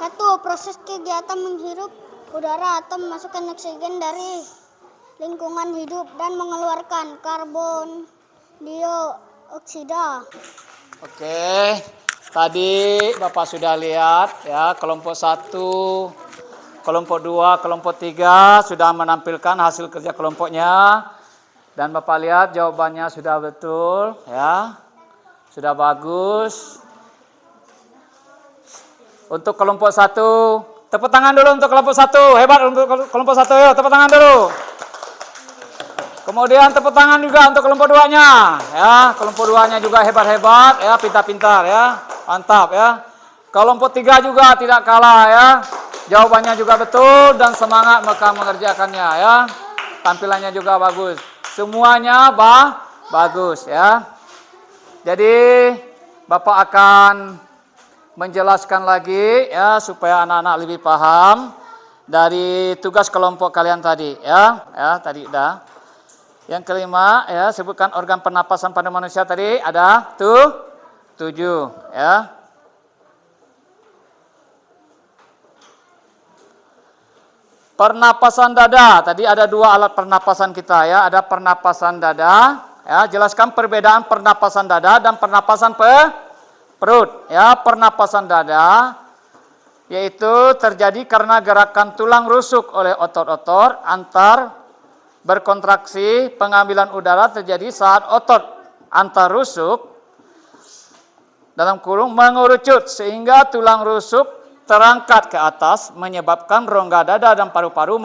Satu, proses kegiatan menghirup udara atau memasukkan oksigen dari lingkungan hidup dan mengeluarkan karbon dioksida. Oke, tadi Bapak sudah lihat ya, kelompok 1, kelompok 2, kelompok 3 sudah menampilkan hasil kerja kelompoknya. Dan Bapak lihat jawabannya sudah betul ya. Sudah bagus. Untuk kelompok 1, tepuk tangan dulu untuk kelompok 1. Hebat untuk kelompok 1, yuk tepuk tangan dulu. Kemudian tepuk tangan juga untuk kelompok 2-nya. Ya, kelompok 2-nya juga hebat-hebat ya, pintar-pintar ya. Mantap ya. Kelompok 3 juga tidak kalah ya. Jawabannya juga betul dan semangat mereka mengerjakannya ya. Tampilannya juga bagus. Semuanya bagus ya. Jadi Bapak akan menjelaskan lagi ya supaya anak-anak lebih paham dari tugas kelompok kalian tadi ya. Ya, tadi udah. Yang kelima ya, sebutkan organ pernapasan pada manusia tadi ada 7 ya. Pernapasan dada. Tadi ada dua alat pernapasan kita ya. Ada pernapasan dada. Ya, jelaskan perbedaan pernapasan dada dan pernapasan perut. Ya, pernapasan dada yaitu terjadi karena gerakan tulang rusuk oleh otot-otot antar berkontraksi. Pengambilan udara terjadi saat otot antar rusuk dalam kurung mengerucut sehingga tulang rusuk terangkat ke atas menyebabkan rongga dada dan paru-paru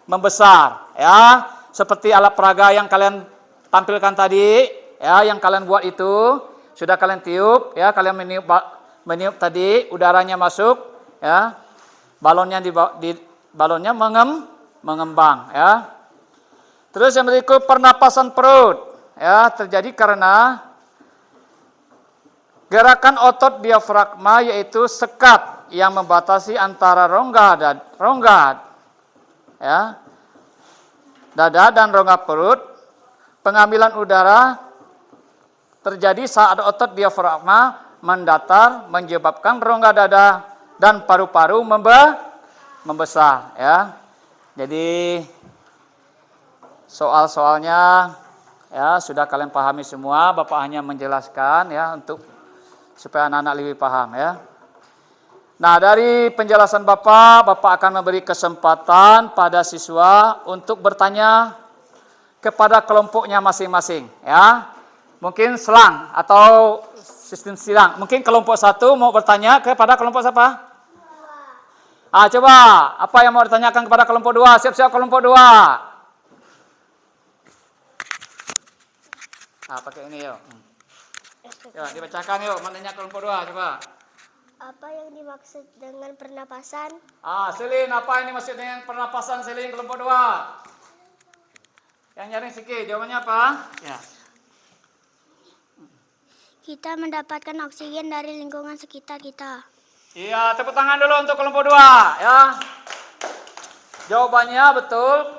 membesar ya, seperti alat peraga yang kalian tampilkan tadi ya, yang kalian buat itu sudah kalian tiup ya, kalian meniup tadi udaranya masuk ya, balonnya mengembang ya. Terus yang berikut pernapasan perut ya, terjadi karena gerakan otot diafragma yaitu sekat yang membatasi antara rongga ya, dada dan rongga perut. Pengambilan udara terjadi saat otot diafragma mendatar menyebabkan rongga dada dan paru-paru membesar ya. Jadi soal-soalnya ya sudah kalian pahami semua. Bapak hanya menjelaskan ya untuk supaya anak-anak lebih paham ya. Nah, dari penjelasan Bapak akan memberi kesempatan pada siswa untuk bertanya kepada kelompoknya masing-masing ya. Mungkin selang atau sistem silang. Mungkin kelompok 1 mau bertanya kepada kelompok siapa? Coba, apa yang mau ditanyakan kepada kelompok 2? Siap-siap kelompok 2. Pakai ini yuk. Coba dibacakan yuk, menanya kelompok 2 coba. Apa yang dimaksud dengan pernapasan? Selin, apa yang dimaksud dengan pernapasan Selin kelompok 2? Yang nyaring sikit, jawabannya apa? Ya. Kita mendapatkan oksigen dari lingkungan sekitar kita. Iya, tepuk tangan dulu untuk kelompok 2 ya. Jawabannya betul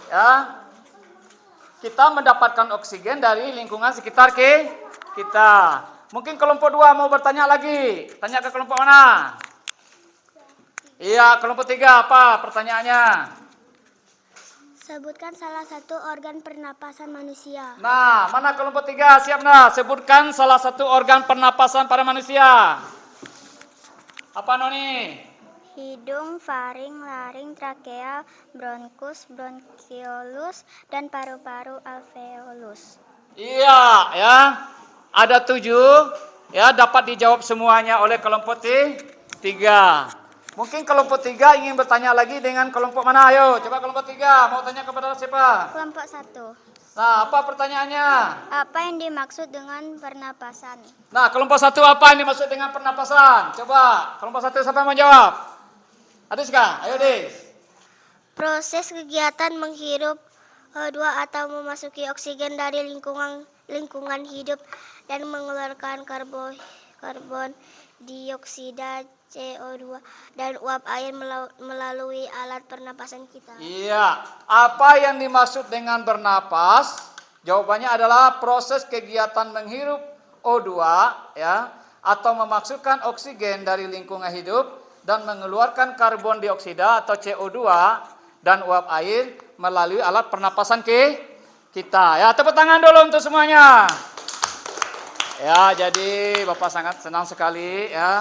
ya. Kita mendapatkan oksigen dari lingkungan sekitar kita. Mungkin kelompok 2 mau bertanya lagi. Tanya ke kelompok mana? Iya, kelompok 3 apa pertanyaannya? Sebutkan salah satu organ pernapasan manusia. Nah, mana kelompok 3? Siap nah? Sebutkan salah satu organ pernapasan pada manusia. Apa Noni? Hidung, faring, laring, trakea, bronkus, bronkiolus, dan paru-paru alveolus. Iya, ya. Ada 7, ya dapat dijawab semuanya oleh kelompok 3. Mungkin kelompok 3 ingin bertanya lagi dengan kelompok mana? Ayo, coba kelompok 3 mau tanya kepada siapa? Kelompok 1. Nah, apa pertanyaannya? Apa yang dimaksud dengan pernapasan? Nah, kelompok 1 apa yang dimaksud dengan pernapasan? Coba, kelompok 1 siapa yang mau jawab? Adiska, ayo Dis. Proses kegiatan menghirup O2 atau memasuki oksigen dari lingkungan hidup dan mengeluarkan karbon dioksida CO2 dan uap air melalui alat pernapasan kita. Iya, apa yang dimaksud dengan bernapas? Jawabannya adalah proses kegiatan menghirup O2 ya atau memasukkan oksigen dari lingkungan hidup dan mengeluarkan karbon dioksida atau CO2 dan uap air melalui alat pernapasan kita. Ya, tepuk tangan dulu untuk semuanya. Ya, jadi Bapak sangat senang sekali ya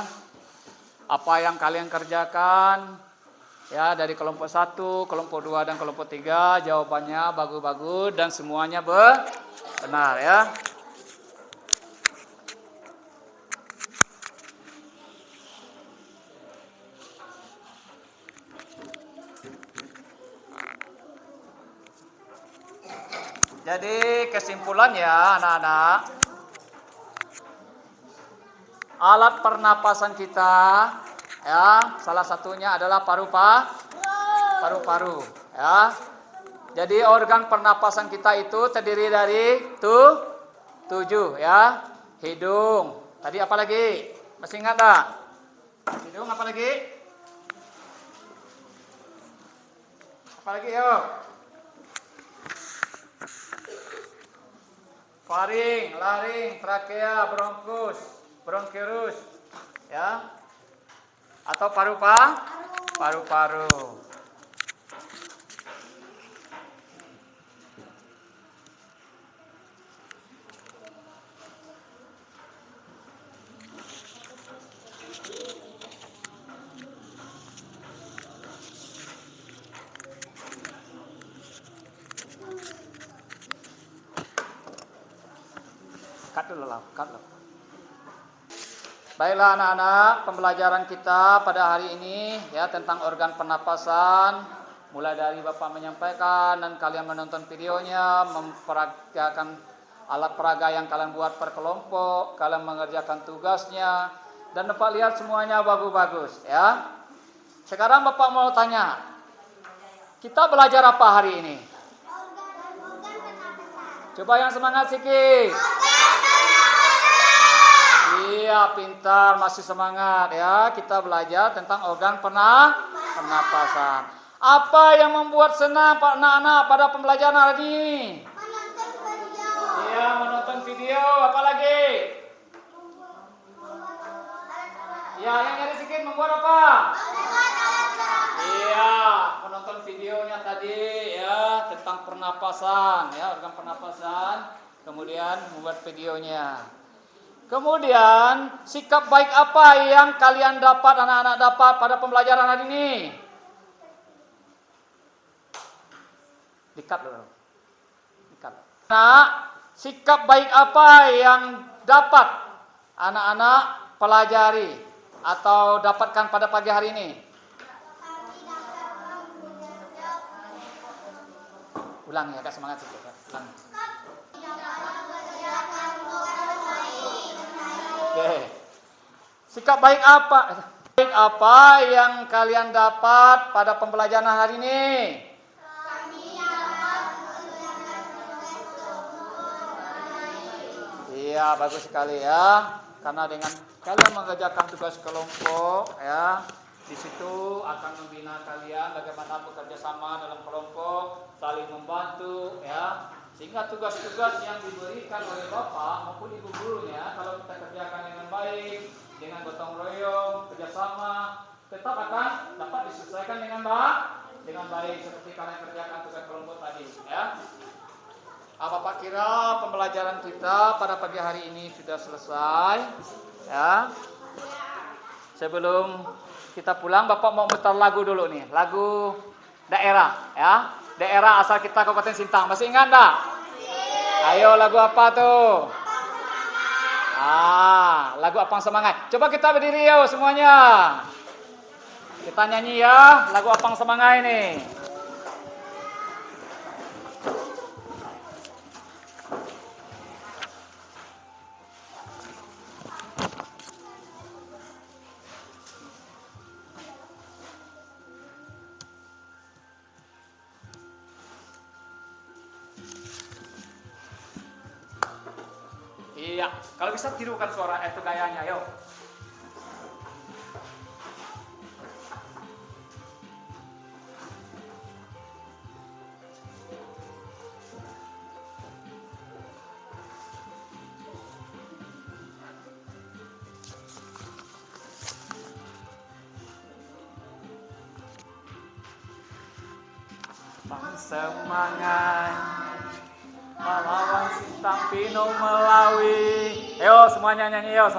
apa yang kalian kerjakan ya dari kelompok 1, kelompok 2 dan kelompok 3. Jawabannya bagus-bagus dan semuanya benar ya. Jadi kesimpulannya anak-anak, alat pernapasan kita ya salah satunya adalah paru-paru ya. Jadi organ pernapasan kita itu terdiri dari 7 ya. Hidung. Tadi apa lagi? Masih ingat tak? Hidung apa lagi? Apa lagi yuk? Faring, laring, trakea, bronkus, bronkiolus, ya, atau paru-paru. Cut dulu lah, cut lah. Baiklah anak-anak, pembelajaran kita pada hari ini ya tentang organ pernapasan. Mulai dari Bapak menyampaikan dan kalian menonton videonya, memperagakan alat peraga yang kalian buat per kelompok, kalian mengerjakan tugasnya, dan Bapak lihat semuanya bagus-bagus ya. Sekarang Bapak mau tanya, kita belajar apa hari ini? Coba yang semangat sikit. Iya, pintar, masih semangat ya. Kita belajar tentang organ pernapasan. Apa yang membuat senang Pak anak-anak pada pembelajaran hari ini? Iya, menonton video. Apa lagi? Ya, yang nyari sedikit membuat apa? Iya, menonton videonya tadi ya tentang pernapasan ya, organ pernapasan. Kemudian membuat videonya. Kemudian sikap baik apa yang kalian dapat, anak-anak dapat pada pembelajaran hari ini? Dikat dulu. Dikat. Nah, sikap baik apa yang dapat anak-anak pelajari atau dapatkan pada pagi hari ini? Ulang ya, Kak, semangat sedikit. Ulang. Oke. Sikap baik apa? Baik apa yang kalian dapat pada pembelajaran hari ini? Iya, bagus sekali ya. Karena dengan kalian mengerjakan tugas kelompok ya, di situ akan membina kalian bagaimana bekerja sama dalam kelompok, saling membantu ya. Sehingga tugas-tugas yang diberikan oleh Bapak maupun Ibu gurunya kalau kita kerjakan dengan baik, dengan gotong royong, kerjasama, tetap akan dapat diselesaikan dengan baik seperti kalian kerjakan tugas kelompok tadi ya. Bapak kira pembelajaran kita pada pagi hari ini sudah selesai ya. Sebelum kita pulang Bapak mau mutar lagu dulu nih, lagu daerah ya. Daerah asal kita Kabupaten Sintang. Masih ingat enggak? Ayo lagu apa tuh? Lagu Apang Semangat. Coba kita berdiri yuk semuanya. Kita nyanyi ya lagu Apang Semangat ini. Iya, kalau bisa tirukan suara itu gayanya, yuk. Bang semangat pahlawan Sintang Pino Melawi. Ayo semuanya nyanyi yo.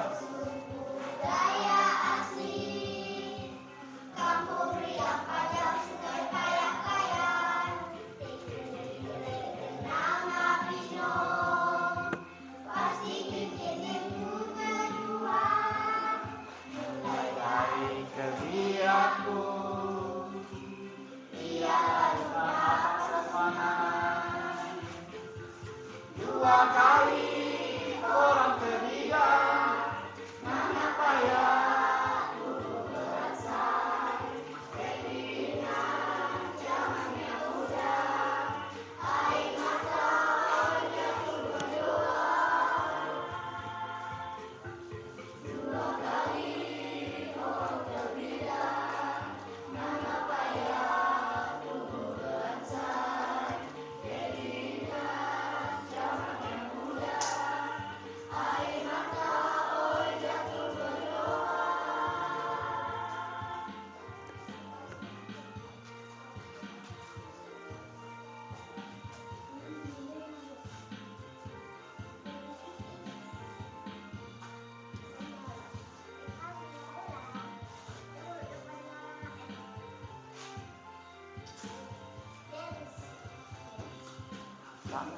Dua kali orang ketiga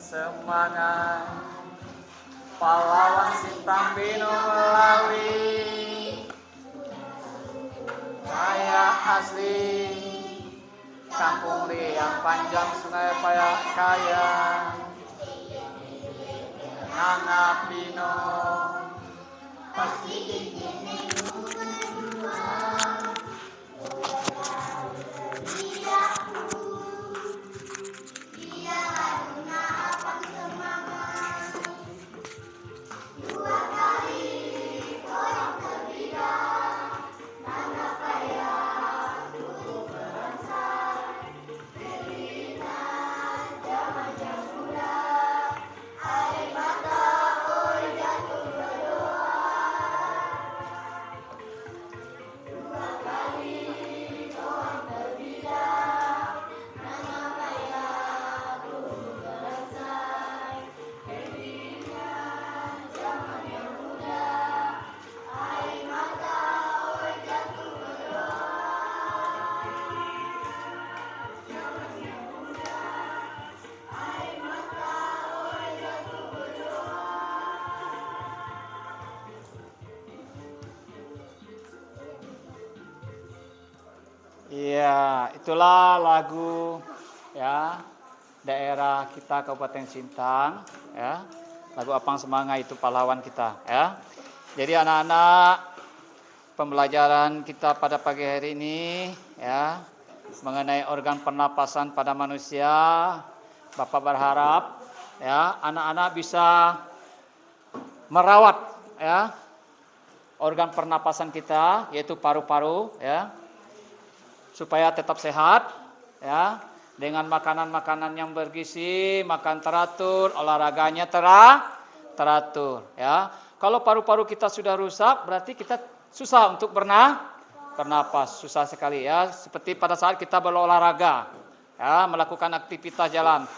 semangat pahlawan Sintang Bino Melawi kaya asli kampung liang panjang sungai payah kaya Nanga Pino pasti Iya, itulah lagu ya daerah kita Kabupaten Sintang ya. Lagu Apang Semangat itu pahlawan kita ya. Jadi anak-anak, pembelajaran kita pada pagi hari ini ya mengenai organ pernapasan pada manusia. Bapak berharap ya anak-anak bisa merawat ya organ pernapasan kita yaitu paru-paru ya. Supaya tetap sehat ya dengan makanan-makanan yang bergizi, makan teratur, olahraganya teratur ya. Kalau paru-paru kita sudah rusak berarti kita susah untuk bernapas, susah sekali ya. Seperti pada saat kita berolahraga ya, melakukan aktivitas jalan.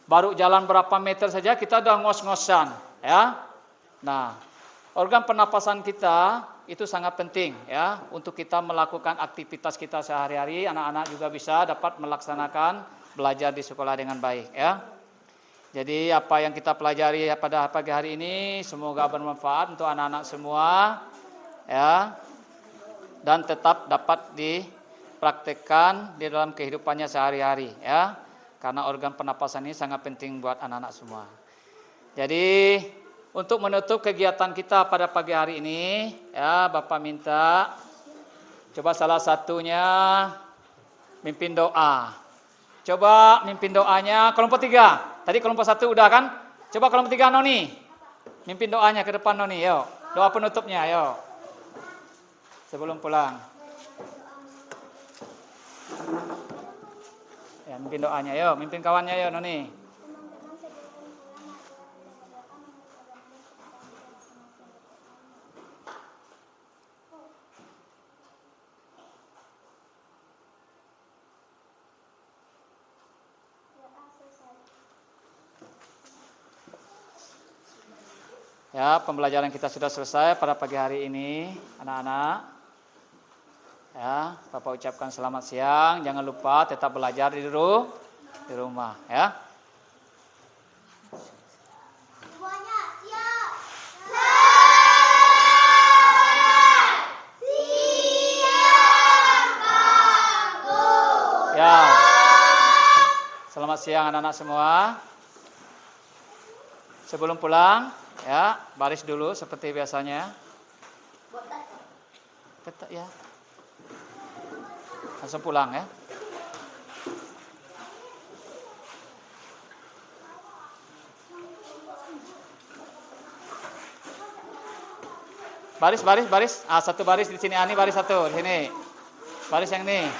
Baru jalan berapa meter saja kita udah ngos-ngosan ya. Nah, organ pernapasan kita itu sangat penting ya untuk kita melakukan aktivitas kita sehari-hari. Anak-anak juga bisa dapat melaksanakan belajar di sekolah dengan baik ya. Jadi apa yang kita pelajari pada pagi hari ini semoga bermanfaat untuk anak-anak semua ya dan tetap dapat dipraktekkan di dalam kehidupannya sehari-hari ya. Karena organ pernapasan ini sangat penting buat anak-anak semua. Jadi untuk menutup kegiatan kita pada pagi hari ini, ya Bapak minta coba salah satunya mimpin doa. Coba mimpin doanya kelompok 3. Tadi kelompok 1 udah kan? Coba kelompok 3 Noni. Mimpin doanya ke depan Noni, yuk. Doa penutupnya, yuk. Sebelum pulang. Ya, mimpin doanya, yuk. Mimpin kawannya, yuk Noni. Ya, pembelajaran kita sudah selesai pada pagi hari ini, anak-anak. Ya, Bapak ucapkan selamat siang. Jangan lupa tetap belajar di rumah, ya. Semuanya siap. Ya. Selamat siang anak-anak semua. Sebelum pulang, ya, baris dulu seperti biasanya. Tetap ya. Langsung pulang ya. Baris. Ah, satu baris di sini, Ani baris satu di sini. Baris yang ini.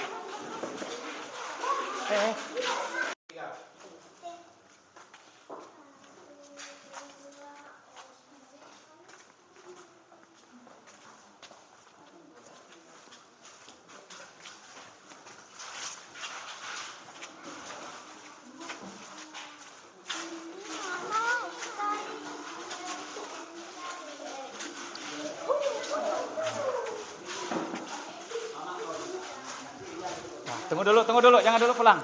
Tunggu dulu, jangan dulu pulang.